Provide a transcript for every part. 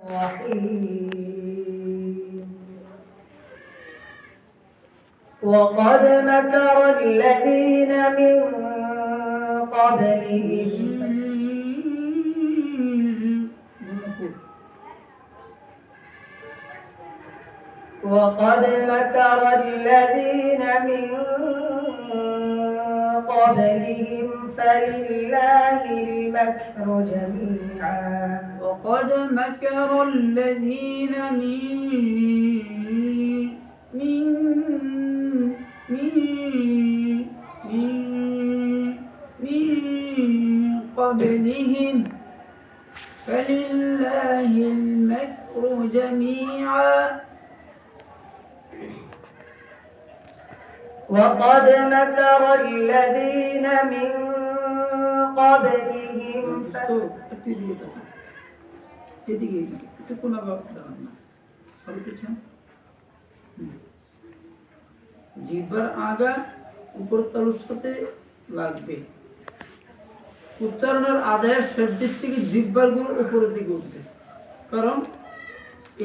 رحيم. وقد مكر الذين من قبلهم وقد مكر الذين من قبلهم فلله المكر جميعا. وقد مكر الذين من قبلهم فلله المكر جميعا. وقد مكر الذين من قبلهم জিহ্বার আগা উপর তালুর সাথে লাগবে। উচ্চারণের আদায়ের শেষ দিক থেকে জিহ্বার গুলো উপরের দিকে উঠবে, কারণ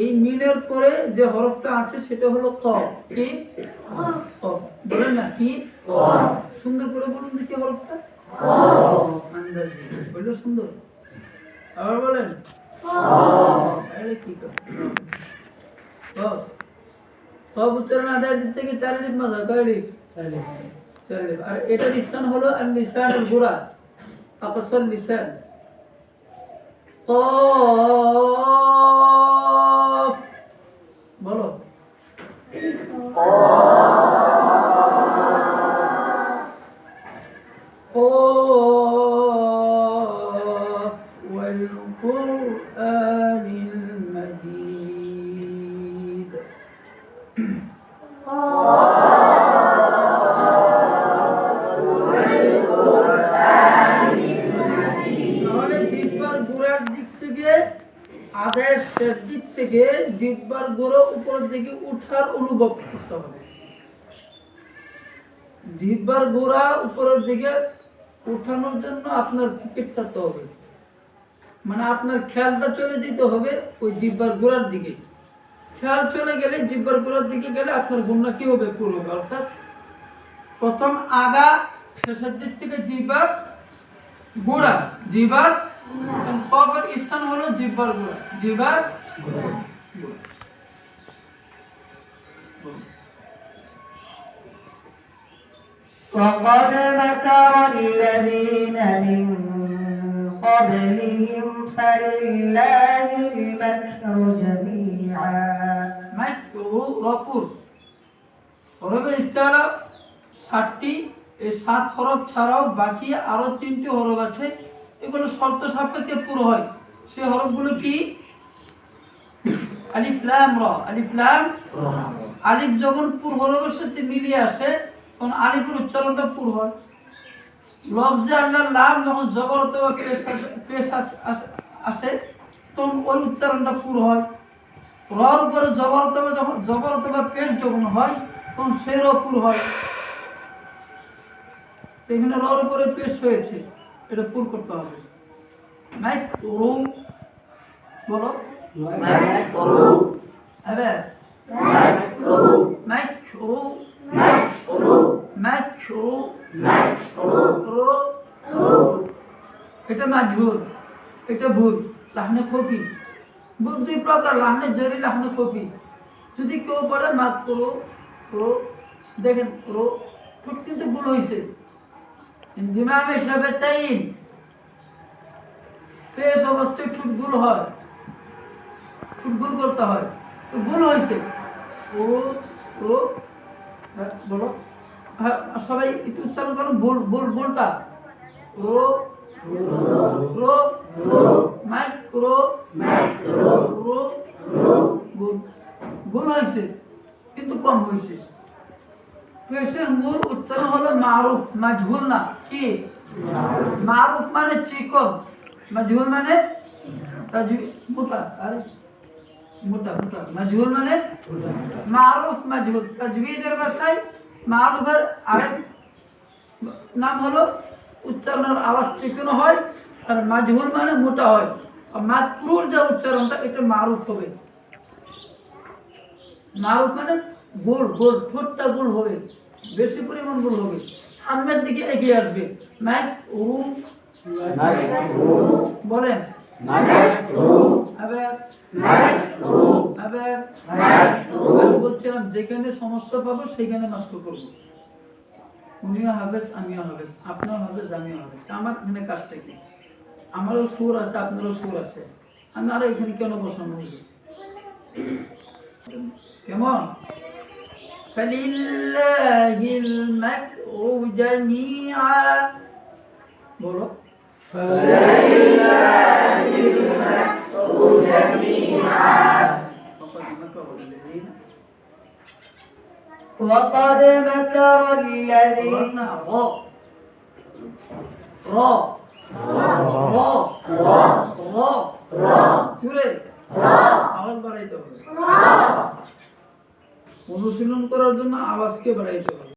এই মিনের পরে যে হরফটা আছে সেটা হলো ক। কি বলেন না? কি সুন্দর করে বলুন দেখি হরফটা। বললো সুন্দর, আবার বলেন। সব উচ্চারণ আদায়ের দিক থেকে 4 লিপ মাঝা, কয় লিপ? 4 লিপ। আর এটার স্থান হলো আল লিসানুল গুরা, আকসাল লিসান। কফ বলো। والقرآن المجيد. আদেশ শেষ দিক থেকে জিহ্বার গোড়া উপর দিকে উঠার অনুভব করতে হবে। জিহ্বার গোড়া উপরের দিকে উঠানোর জন্য আপনার ফিকির থাকতে হবে, মানে আপনার খেয়ালটা চলে যেতে হবে ওই জিহ্বার গোড়ার দিকে। খেয়াল চলে গেলে, জিহ্বার গোড়ার দিকে গেলে আপনার গুণা কি হবে? পুরো হবে। অর্থাৎ প্রথম আগা, শেষের দিক থেকে জিহ্বার গোড়া, জিহ্বার কফের স্থান হলো জিহ্বার গোড়া, জিহ্বার গোড়া। وقد مكر الذين من قبلهم فلله المكر جميعا. মাকরু রপুর হরফের ইস্তেআলা 7টি। এই 7 হরফ ছাড়াও বাকি আরো 3টি হরফ আছে, এগুলো শর্ত সাপেক্ষে পুরো হয়। সেই হরফগুলো কি? আলিফ লাম রা। আলিফ লাম রা। আলিফ যখন পুর হরফের সাথে মিলিয়ে আসে তখন আলিফের উচ্চারণটা পুর হয়। লফজে আল্লাহ লাম যখন জবর অথবা পেশ আসে তখন ওই উচ্চারণটা পুর হয়। রর উপরে জবর অথবা পেশ যখন হয় তখন সেই র পুর হয়। এখানে রর উপরে পেশ হয়েছে, এটা পুর করতে হবে। মাকরু বলো। মাকরু আবে মাকরু মাকরু মাকরু মাকরু মাকরু। এটা মাজহুর, এটা ভুল। লাহনে খফি ভুল 2 প্রকার, লাহনে জরি, লাহনে খফি। যদি কেউ পড়ে মাকরু তো দেখেন রো ঠোঁট কিন্তু ভুল হয়েছে। ইমামে শাফিঈ পেশ অবস্থায় ঠোঁট ভুল হয়, ঠোঁট ভুল করতে হয়, তো ভুল হয়েছে। ও ও বলো, সবাই একটু উচ্চারণ করুন। ভুলটা রো রো মাইক্রো রো। ভুল হয়েছে কিন্তু কম হয়েছে। পেশের মূল উচ্চারণ হলো মারুফ, মাজহুল না। কি? মারুফ মানে চিকন, মাজহুল মানে মোটা। আরে মোটা মোটা, মাজহুল মানে মারুফ মাজহুল। তাজবীদের ভাষায় মারুফের আরেক নাম হলো উচ্চারণের আওয়াজ চিকন হয়, আর মাজহুল মানে মোটা হয়। আর মাকরুর যে উচ্চারণটা এটা মারুফ হবে। মারুফ মানে গোল গোল, ঠোঁটটা গোল হবে, বেশি পরিমাণ গোল হবে, সামনের দিকে এগিয়ে আসবে। মাকরু বলেন, আবার আবার আমি বলছিলাম যেখানে সমস্যা পাবো সেখানে নষ্ট করবো। উনিও হাফেজ, আমিও হাফেজ, আপনার হাফেজ, আমিও হাফেজ। আমার এখানে কাজটা কি? আমারও সুর আছে, আপনারও সুর আছে, আমি আরো এখানে কেন বসানো হইল? কেমন? ফালিল্লাহিল মাকরু জামিআ, বলো ফালিল্লাহিল মাকরু জামিআ। وقد مكر الذين আওয়াজ বাড়াইতে হবে, অনুশীলন করার জন্য আওয়াজকে বাড়াইতে হবে।